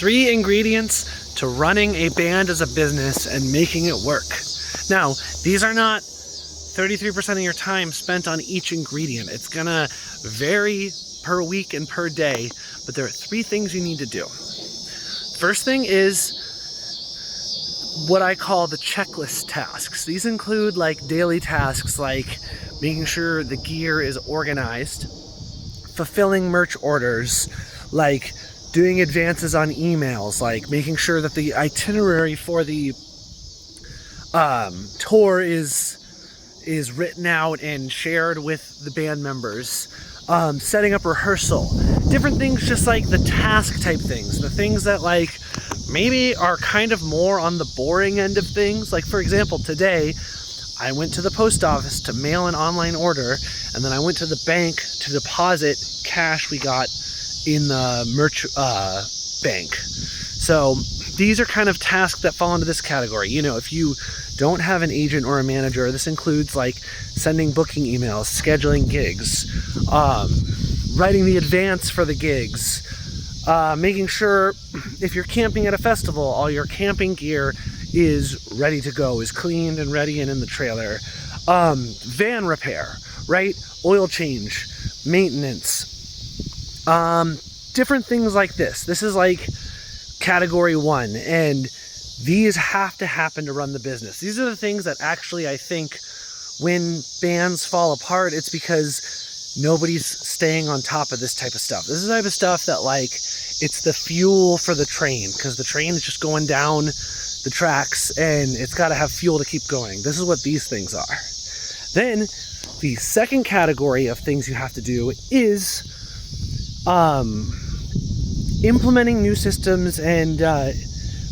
3 ingredients to running a band as a business and making it work. Now, these are not 33% of your time spent on each ingredient. It's gonna vary per week and per day, but there are 3 things you need to do. First thing is what I call the checklist tasks. These include like daily tasks like making sure the gear is organized, fulfilling merch orders, like doing advances on emails, like making sure that the itinerary for the tour is written out and shared with the band members, setting up rehearsal, different things, just like the task type things, the things that like maybe are kind of more on the boring end of things. Like for example, today I went to the post office to mail an online order, and then I went to the bank to deposit cash we got in the merch bank. So these are kind of tasks that fall into this category. You know, if you don't have an agent or a manager, this includes like sending booking emails, scheduling gigs, writing the advance for the gigs, making sure if you're camping at a festival, all your camping gear is ready to go, is cleaned and ready and in the trailer. Van repair, right? Oil change, maintenance, different things like this. This is like category 1, and these have to happen to run the business. These are the things that actually, I think, when bands fall apart, it's because nobody's staying on top of this type of stuff. This is the type of stuff that like, it's the fuel for the train, because the train is just going down the tracks and it's got to have fuel to keep going. This is what these things are. Then the second category of things you have to do is implementing new systems and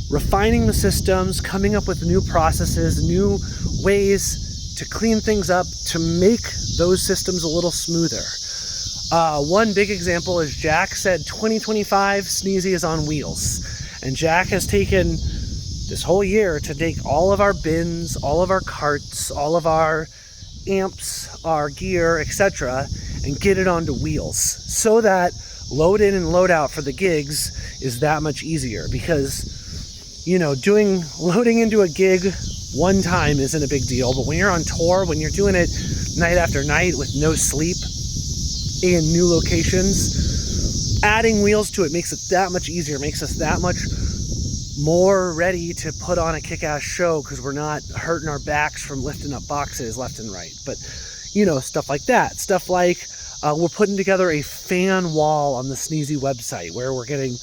refining the systems, coming up with new processes, new ways to clean things up, to make those systems a little smoother. One big example is Jack said 2025 Sneezy is on wheels. And Jack has taken this whole year to take all of our bins, all of our carts, all of our amps, our gear, etc., and get it onto wheels so that load in and load out for the gigs is that much easier. Because, you know, loading into a gig one time isn't a big deal, but when you're on tour, when you're doing it night after night with no sleep in new locations, adding wheels to it makes it that much easier, makes us that much more ready to put on a kick-ass show, because we're not hurting our backs from lifting up boxes left and right. But, you know, stuff like that. Stuff like we're putting together a fan wall on the Sneezy website where we're getting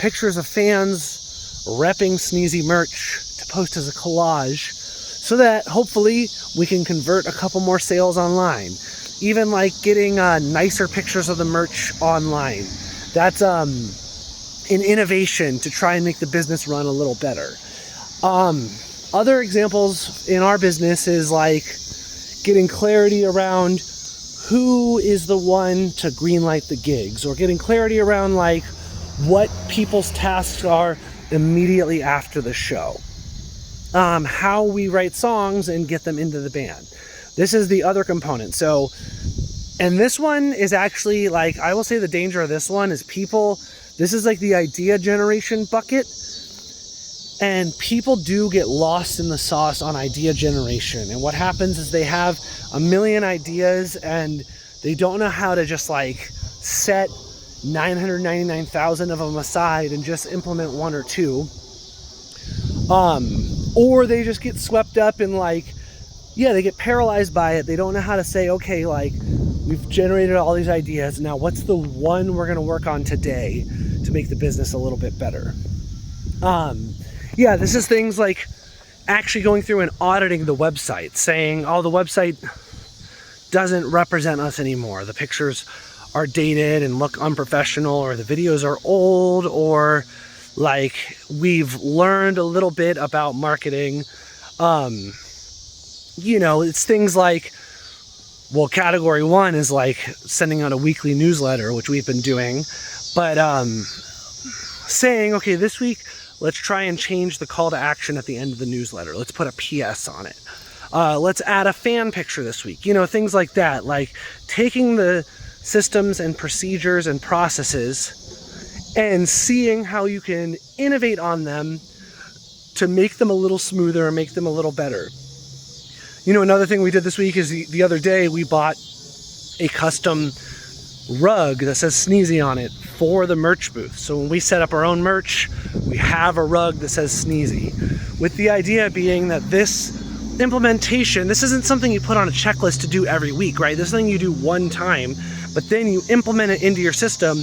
pictures of fans repping Sneezy merch to post as a collage, so that hopefully we can convert a couple more sales online. Even like getting nicer pictures of the merch online. That's an innovation to try and make the business run a little better. Other examples in our business is like getting clarity around who is the one to greenlight the gigs, or getting clarity around like what people's tasks are immediately after the show. How we write songs and get them into the band. This is the other component. So, and this one is actually like, I will say the danger of this one is this is like the idea generation bucket, and people do get lost in the sauce on idea generation. And what happens is they have a million ideas and they don't know how to just like set 999,000 of them aside and just implement 1 or 2. Or they just get swept up in like, yeah, they get paralyzed by it. They don't know how to say, okay, like, we've generated all these ideas. Now, what's the one we're going to work on today to make the business a little bit better? Yeah, this is things like actually going through and auditing the website, saying, oh, the website doesn't represent us anymore. The pictures are dated and look unprofessional, or the videos are old, or like we've learned a little bit about marketing. You know, it's things like, well, category 1 is like sending out a weekly newsletter, which we've been doing, but saying, okay, this week, let's try and change the call to action at the end of the newsletter. Let's put a PS on it. Let's add a fan picture this week. You know, things like that, like taking the systems and procedures and processes and seeing how you can innovate on them to make them a little smoother and make them a little better. You know, another thing we did this week is the other day we bought a custom rug that says Sneezy on it for the merch booth. So when we set up our own merch, we have a rug that says Sneezy, with the idea being that this implementation, this isn't something you put on a checklist to do every week, right? This is something you do one time, but then you implement it into your system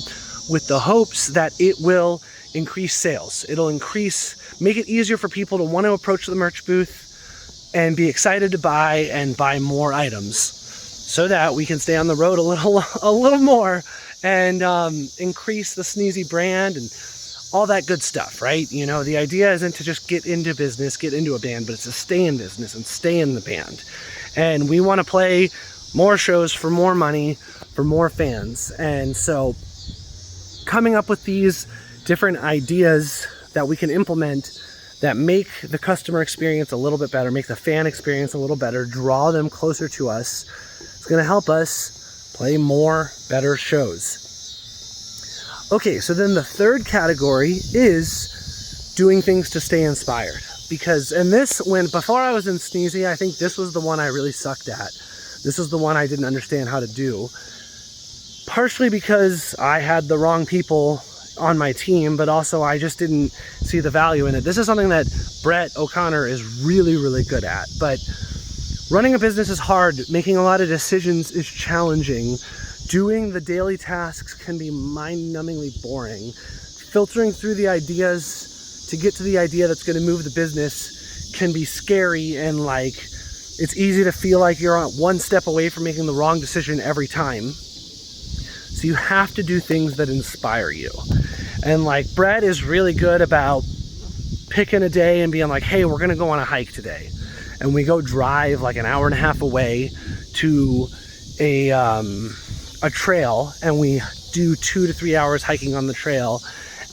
with the hopes that it will increase sales. It'll make it easier for people to want to approach the merch booth and be excited to buy and buy more items, so that we can stay on the road a little more and increase the Sneezy brand and all that good stuff, right? You know, the idea isn't to just get into business, get into a band, but it's to stay in business and stay in the band. And we want to play more shows for more money, for more fans. And so coming up with these different ideas that we can implement that make the customer experience a little bit better, make the fan experience a little better, draw them closer to us, it's going to help us play more, better shows. Okay, so then the third category is doing things to stay inspired. Because, before I was in Sneezy, I think this was the one I really sucked at. This was the one I didn't understand how to do. Partially because I had the wrong people on my team, but also I just didn't see the value in it. This is something that Brett O'Connor is really, really good at. But running a business is hard. Making a lot of decisions is challenging. Doing the daily tasks can be mind-numbingly boring. Filtering through the ideas to get to the idea that's going to move the business can be scary, and it's easy to feel like you're one step away from making the wrong decision every time. So you have to do things that inspire you. And Brett is really good about picking a day and being like, hey, we're going to go on a hike today. And we go drive an hour and a half away to a trail, and we do 2 to 3 hours hiking on the trail.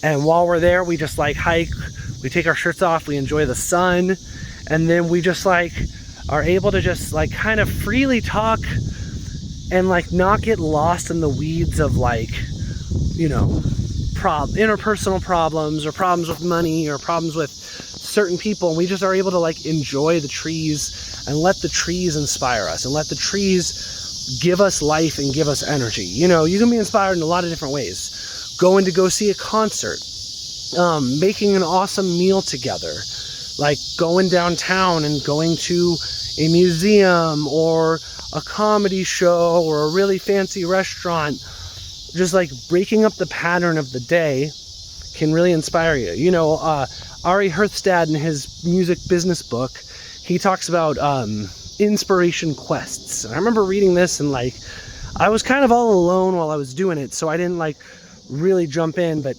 And while we're there, we just hike, we take our shirts off, we enjoy the sun, and then we just are able to just kind of freely talk and not get lost in the weeds of interpersonal problems or problems with money or problems with certain people. And we just are able to enjoy the trees and let the trees inspire us and let the trees give us life and give us energy. You know, you can be inspired in a lot of different ways. Going to go see a concert, making an awesome meal together, going downtown and going to a museum or a comedy show or a really fancy restaurant. Just breaking up the pattern of the day can really inspire you. You know, Ari Herthstad in his music business book, he talks about inspiration quests. And I remember reading this and I was kind of all alone while I was doing it, so I didn't really jump in, but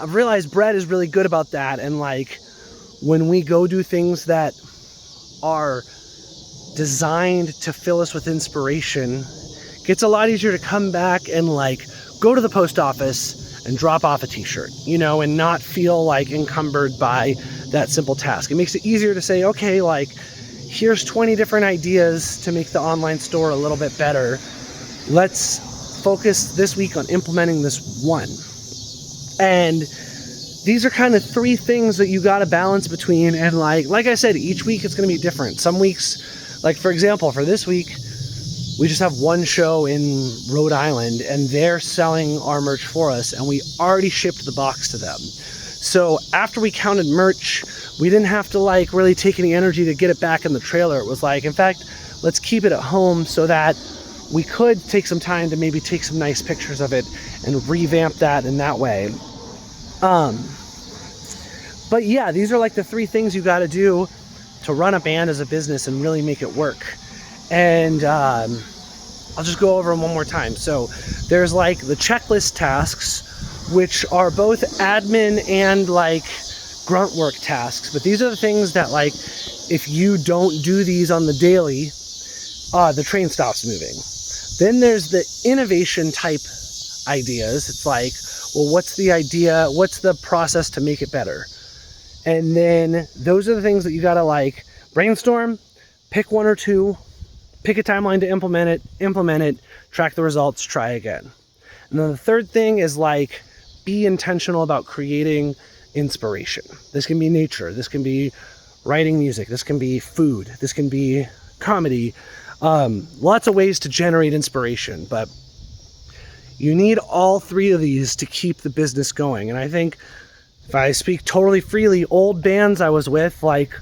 I've realized Brett is really good about that. And when we go do things that are designed to fill us with inspiration, it gets a lot easier to come back and go to the post office and drop off a t-shirt, you know, and not feel encumbered by that simple task. It makes it easier to say, okay, here's 20 different ideas to make the online store a little bit better. Let's focus this week on implementing this one. And these are kind of 3 things that you got to balance between. And like I said, each week it's going to be different. Some weeks, for example, for this week, we just have one show in Rhode Island and they're selling our merch for us, and we already shipped the box to them. So after we counted merch, we didn't have to really take any energy to get it back in the trailer. It was in fact, let's keep it at home so that we could take some time to maybe take some nice pictures of it and revamp that in that way. But yeah, these are the 3 things you got to do to run a band as a business and really make it work. And I'll just go over them one more time. So there's the checklist tasks, which are both admin and grunt work tasks. But these are the things that if you don't do these on the daily, the train stops moving. Then there's the innovation type ideas. It's well, what's the idea? What's the process to make it better? And then those are the things that you gotta brainstorm, pick 1 or 2, pick a timeline to implement it, track the results, try again. And then the third thing is be intentional about creating inspiration. This can be nature, this can be writing music, this can be food, this can be comedy, lots of ways to generate inspiration, but you need all three of these to keep the business going. And I think, if I speak totally freely, old bands I was with, like,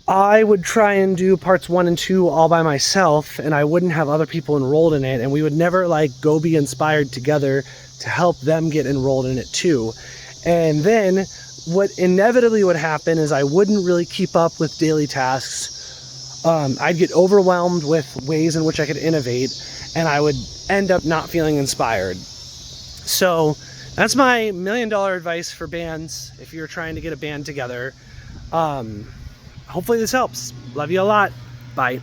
I would try and do parts 1 and 2 all by myself, and I wouldn't have other people enrolled in it, and we would never like go be inspired together to help them get enrolled in it too. And then what inevitably would happen is I wouldn't really keep up with daily tasks. I'd get overwhelmed with ways in which I could innovate, and I would end up not feeling inspired. So that's my $1 million advice for bands if you're trying to get a band together. Hopefully this helps. Love you a lot. Bye.